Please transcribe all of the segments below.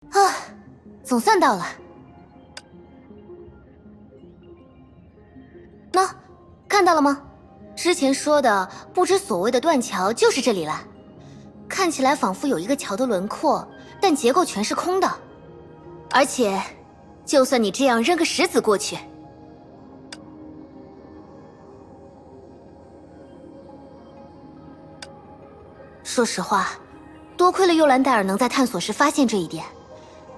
啊，总算到了。喏，看到了吗？之前说的不知所谓的断桥就是这里了。看起来仿佛有一个桥的轮廓，但结构全是空的。而且，就算你这样扔个石子过去，说实话，多亏了幽兰戴尔能在探索时发现这一点。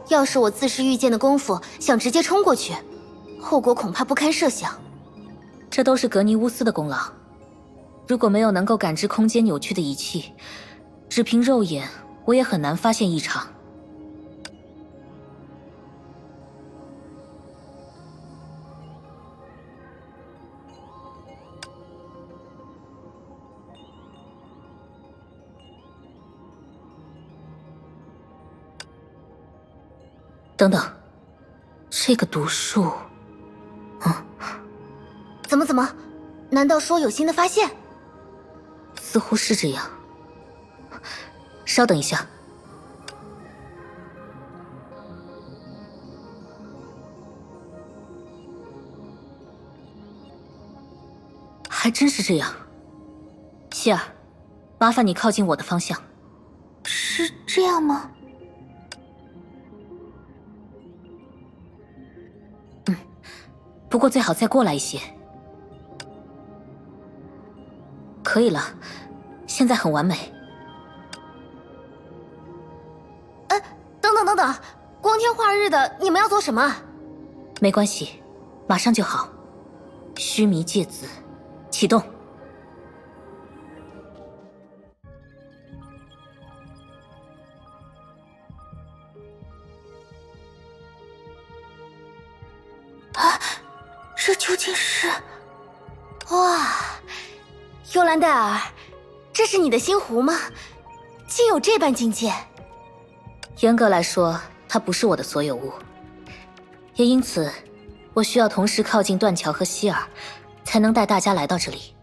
要是我自视御剑的功夫想直接冲过去，后果恐怕不堪设想。这都是格尼乌斯的功劳。如果没有能够感知空间扭曲的仪器，只凭肉眼，我也很难发现异常。等等，这个毒术，怎么？难道说有新的发现？似乎是这样。稍等一下。还真是这样。希尔，麻烦你靠近我的方向。是这样吗？不过最好再过来一些。可以了，现在很完美。等等，光天化日的，你们要做什么？没关系，马上就好。须弥芥子，启动。这究竟是……哇，幽兰戴尔，这是你的新壶吗？竟有这般境界！严格来说，它不是我的所有物，也因此，我需要同时靠近断桥和希尔，才能带大家来到这里。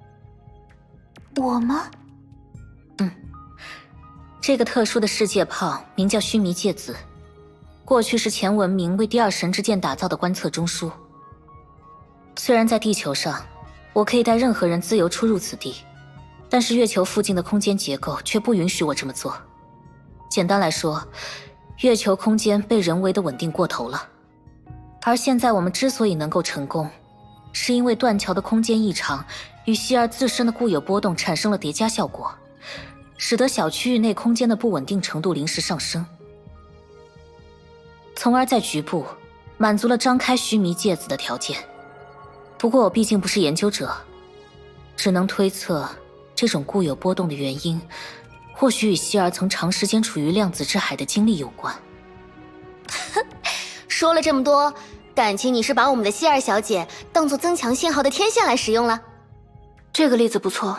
我吗？这个特殊的世界炮名叫须弥芥子，过去是前文明为第二神之剑打造的观测中枢。虽然在地球上，我可以带任何人自由出入此地，但是月球附近的空间结构却不允许我这么做。简单来说，月球空间被人为的稳定过头了。而现在我们之所以能够成功，是因为断桥的空间异常与希尔自身的固有波动产生了叠加效果，使得小区域内空间的不稳定程度临时上升，从而在局部满足了张开须弥芥子的条件。不过我毕竟不是研究者，只能推测这种固有波动的原因，或许与希尔曾长时间处于量子之海的经历有关。说了这么多，感情你是把我们的希尔小姐当做增强信号的天线来使用了？这个例子不错，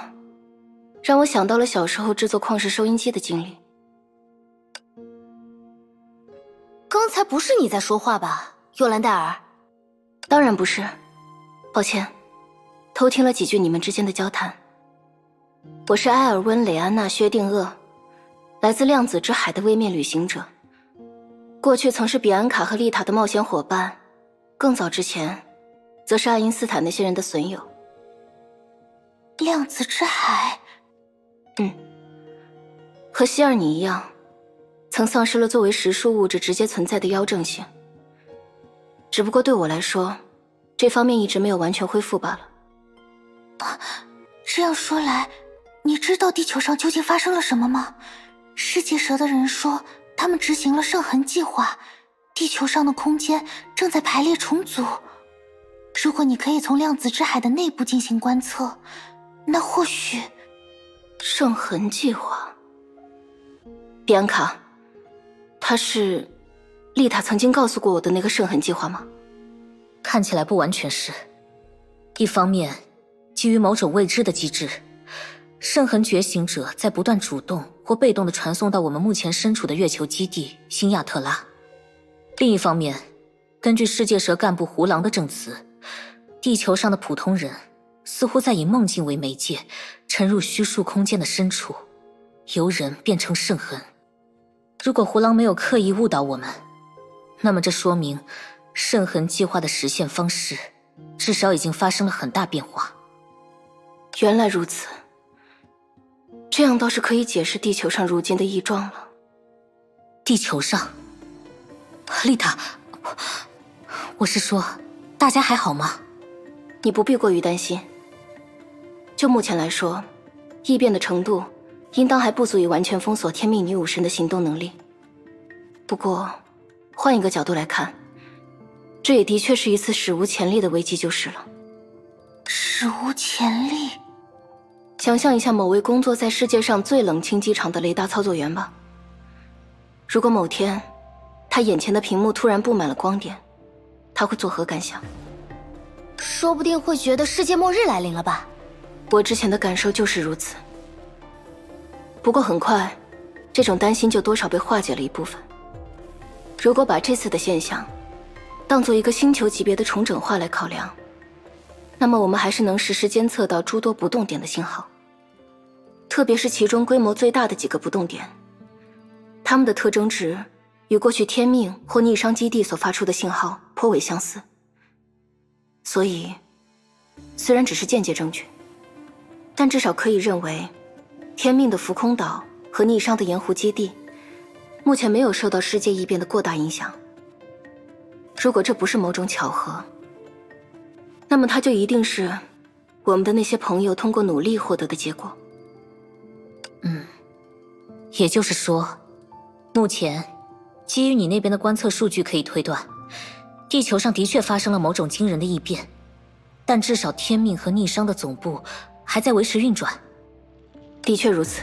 让我想到了小时候制作矿石收音机的经历。刚才不是你在说话吧，幽兰戴尔？当然不是，抱歉，偷听了几句你们之间的交谈。我是埃尔温·蕾安娜·薛定谔，来自量子之海的位面旅行者，过去曾是比安卡和丽塔的冒险伙伴，更早之前，则是爱因斯坦那些人的损友。量子之海？和希尔你一样，曾丧失了作为实数物质直接存在的妖正性。只不过对我来说，这方面一直没有完全恢复罢了。这样说来，你知道地球上究竟发生了什么吗？世界蛇的人说，他们执行了圣痕计划，地球上的空间正在排列重组。如果你可以从量子之海的内部进行观测，那或许……圣痕计划？比安卡，他是丽塔曾经告诉过我的那个圣痕计划吗？看起来不完全是。一方面，基于某种未知的机制，圣痕觉醒者在不断主动或被动地传送到我们目前身处的月球基地新亚特拉。另一方面，根据世界蛇干部胡狼的证词，地球上的普通人似乎在以梦境为媒介，沉入虚数空间的深处，由人变成圣痕。如果胡狼没有刻意误导我们，那么这说明圣痕计划的实现方式至少已经发生了很大变化。原来如此，这样倒是可以解释地球上如今的异状了。地球上？丽塔，我是说，大家还好吗？你不必过于担心。就目前来说，异变的程度应当还不足以完全封锁天命女武神的行动能力。不过，换一个角度来看，这也的确是一次史无前例的危机就是了。史无前例？想象一下某位工作在世界上最冷清机场的雷达操作员吧。如果某天，他眼前的屏幕突然布满了光点，他会作何感想？说不定会觉得世界末日来临了吧？我之前的感受就是如此。不过很快，这种担心就多少被化解了一部分。如果把这次的现象当做一个星球级别的重整化来考量，那么我们还是能实时监测到诸多不动点的信号，特别是其中规模最大的几个不动点，它们的特征值与过去天命或逆商基地所发出的信号颇为相似。所以，虽然只是间接证据，但至少可以认为，天命的浮空岛和逆商的盐湖基地，目前没有受到世界异变的过大影响。如果这不是某种巧合，那么它就一定是我们的那些朋友通过努力获得的结果。也就是说，目前基于你那边的观测数据可以推断，地球上的确发生了某种惊人的异变，但至少天命和逆商的总部还在维持运转。的确如此，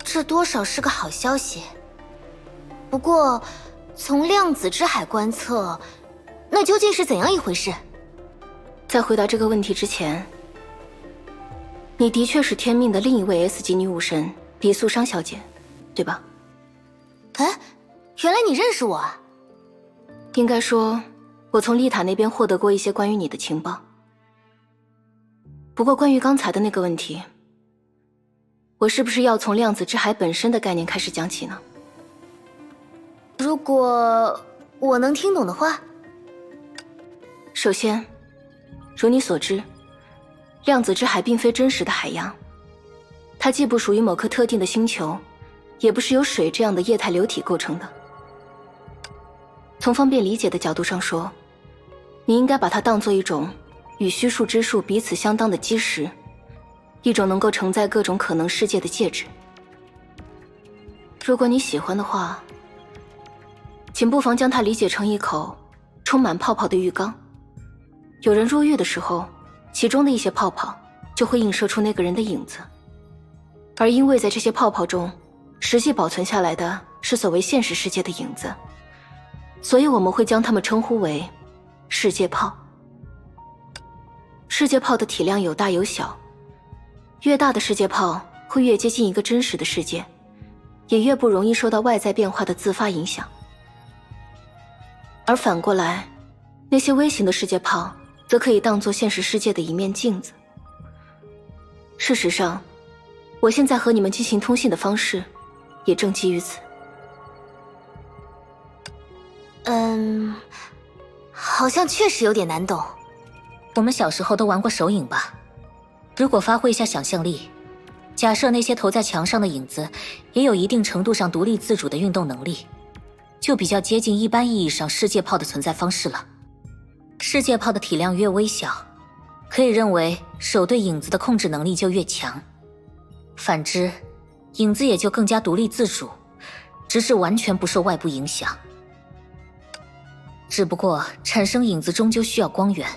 这多少是个好消息。不过，从量子之海观测，那究竟是怎样一回事？在回答这个问题之前，你的确是天命的另一位 S 级女武神黎素商小姐，对吧？哎，原来你认识我啊！应该说，我从丽塔那边获得过一些关于你的情报。不过关于刚才的那个问题，我是不是要从量子之海本身的概念开始讲起呢？如果我能听懂的话。首先，如你所知，量子之海并非真实的海洋，它既不属于某颗特定的星球，也不是由水这样的液态流体构成的。从方便理解的角度上说，你应该把它当作一种与虚数之数彼此相当的基石，一种能够承载各种可能世界的介质。如果你喜欢的话，请不妨将它理解成一口充满泡泡的浴缸。有人入浴的时候，其中的一些泡泡就会映射出那个人的影子，而因为在这些泡泡中实际保存下来的是所谓现实世界的影子，所以我们会将它们称呼为世界泡。世界泡的体量有大有小，越大的世界泡会越接近一个真实的世界，也越不容易受到外在变化的自发影响。而反过来，那些微型的世界泡则可以当作现实世界的一面镜子。事实上，我现在和你们进行通信的方式也正基于此。好像确实有点难懂。我们小时候都玩过手影吧？如果发挥一下想象力，假设那些投在墙上的影子也有一定程度上独立自主的运动能力，就比较接近一般意义上世界泡的存在方式了。世界泡的体量越微小，可以认为手对影子的控制能力就越强。反之，影子也就更加独立自主，只是完全不受外部影响。只不过产生影子终究需要光源，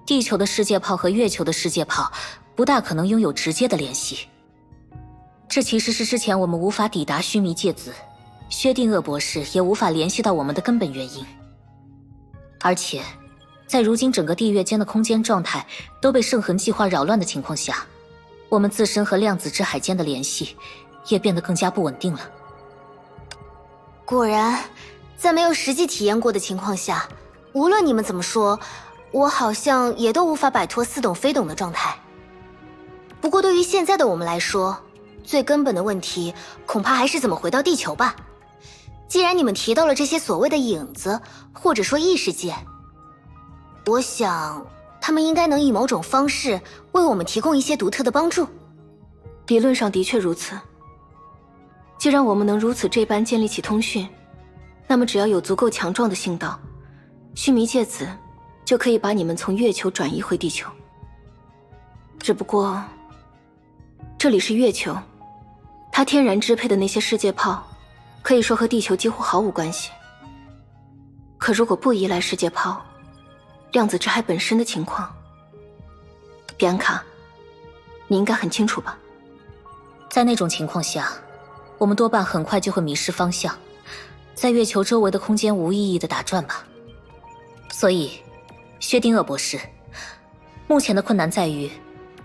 地球的世界泡和月球的世界泡不大可能拥有直接的联系。这其实是之前我们无法抵达须弥芥子，薛定谔博士也无法联系到我们的根本原因。而且在如今整个地月间的空间状态都被圣痕计划扰乱的情况下，我们自身和量子之海间的联系也变得更加不稳定了。果然，在没有实际体验过的情况下，无论你们怎么说，我好像也都无法摆脱似懂非懂的状态。不过对于现在的我们来说，最根本的问题恐怕还是怎么回到地球吧。既然你们提到了这些所谓的影子，或者说异世界，我想他们应该能以某种方式为我们提供一些独特的帮助。理论上的确如此。既然我们能如此这般建立起通讯，那么只要有足够强壮的信道，须弥芥子就可以把你们从月球转移回地球。只不过，这里是月球，它天然支配的那些世界炮，可以说和地球几乎毫无关系。可如果不依赖世界炮，量子之海本身的情况，比安卡，你应该很清楚吧？在那种情况下，我们多半很快就会迷失方向，在月球周围的空间无意义的打转吧。所以，薛定谔博士，目前的困难在于，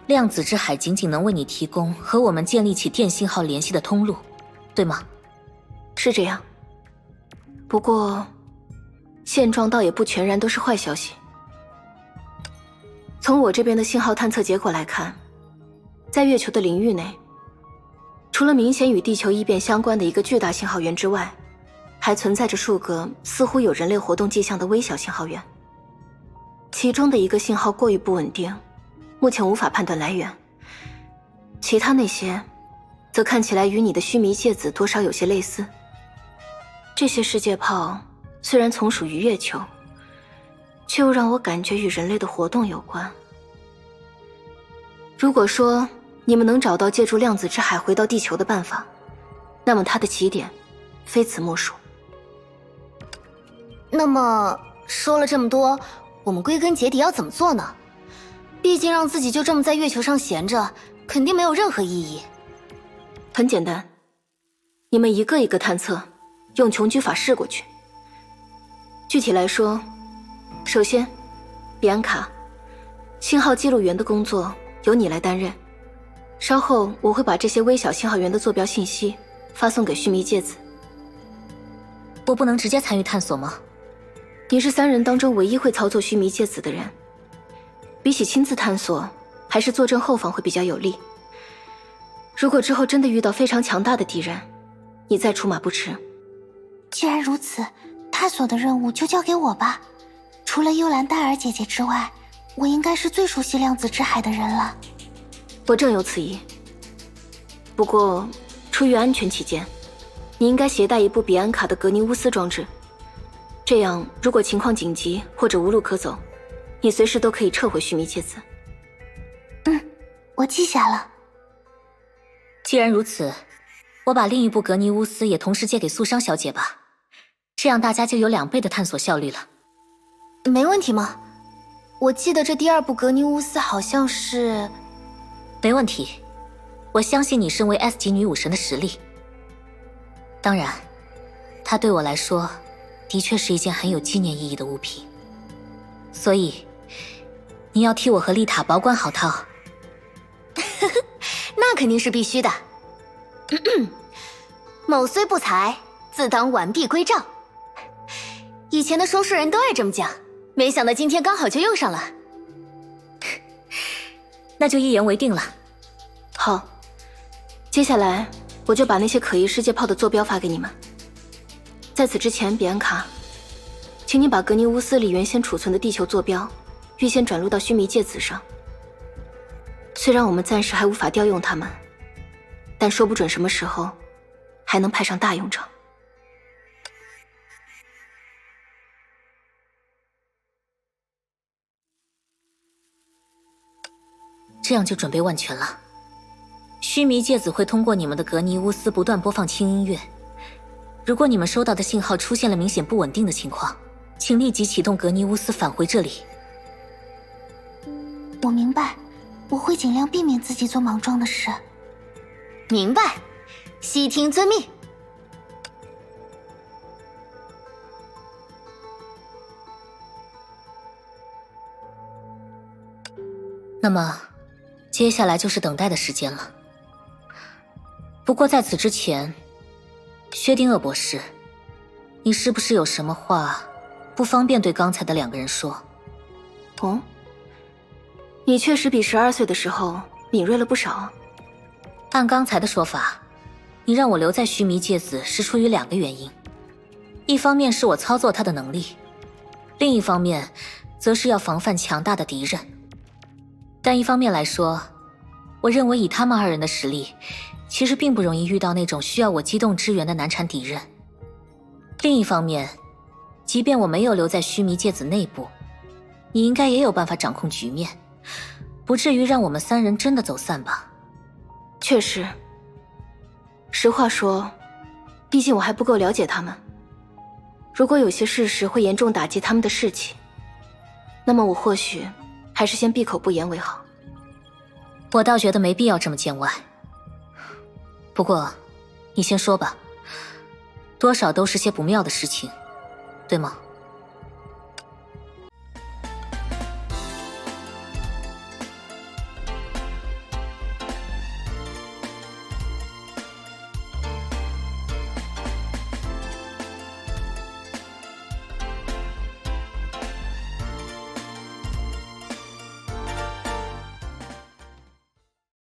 量子之海仅仅能为你提供和我们建立起电信号联系的通路，对吗？是这样。不过，现状倒也不全然都是坏消息。从我这边的信号探测结果来看，在月球的领域内，除了明显与地球异变相关的一个巨大信号源之外，还存在着数个似乎有人类活动迹象的微小信号源。其中的一个信号过于不稳定，目前无法判断来源，其他那些则看起来与你的须弥芥子多少有些类似。这些世界炮虽然从属于月球，却又让我感觉与人类的活动有关。如果说你们能找到借助量子之海回到地球的办法，那么它的起点非此莫属。那么说了这么多，我们归根结底要怎么做呢？毕竟让自己就这么在月球上闲着，肯定没有任何意义。很简单，你们一个一个探测，用穷举法试过去。具体来说，首先，比安卡，信号记录员的工作由你来担任。稍后我会把这些微小信号源的坐标信息发送给须弥芥子。我不能直接参与探索吗？你是3人当中唯一会操作须弥芥子的人，比起亲自探索，还是坐镇后方会比较有利。如果之后真的遇到非常强大的敌人，你再出马不迟。既然如此，探索的任务就交给我吧。除了幽兰戴尔姐姐之外，我应该是最熟悉量子之海的人了。我正有此意。不过，出于安全起见，你应该携带一部比安卡的格尼乌斯装置。这样，如果情况紧急或者无路可走，你随时都可以撤回须弥芥子。我记下了。既然如此，我把另一部格尼乌斯也同时借给素商小姐吧，这样大家就有2倍的探索效率了。没问题吗？我记得这第2部格尼乌斯好像是……没问题，我相信你身为 S 级女武神的实力。当然，它对我来说，的确是一件很有纪念意义的物品。所以，你要替我和丽塔保管好它。那肯定是必须的。某虽不才，自当完璧归赵。以前的说书人都爱这么讲，没想到今天刚好就用上了。那就一言为定了。好，接下来我就把那些可疑世界炮的坐标发给你们。在此之前，比安卡，请你把格尼乌斯里原先储存的地球坐标预先转录到须弥芥子上。虽然我们暂时还无法调用它们，但说不准什么时候还能派上大用场。这样就准备万全了。须弥芥子会通过你们的格尼乌斯不断播放轻音乐。如果你们收到的信号出现了明显不稳定的情况，请立即启动格尼乌斯返回这里。我明白，我会尽量避免自己做莽撞的事。明白，悉听遵命。那么，接下来就是等待的时间了。不过在此之前，薛定谔博士，你是不是有什么话不方便对刚才的2个人说？哦，你确实比12岁的时候敏锐了不少啊。按刚才的说法，你让我留在须弥芥子是出于2个原因。一方面是我操作他的能力，另一方面则是要防范强大的敌人。但一方面来说，我认为以他们二人的实力，其实并不容易遇到那种需要我机动支援的难缠敌人。另一方面，即便我没有留在须弥芥子内部，你应该也有办法掌控局面，不至于让我们三人真的走散吧？确实，实话说，毕竟我还不够了解他们。如果有些事实会严重打击他们的士气，那么我或许还是先闭口不言为好。我倒觉得没必要这么见外。不过，你先说吧，多少都是些不妙的事情，对吗？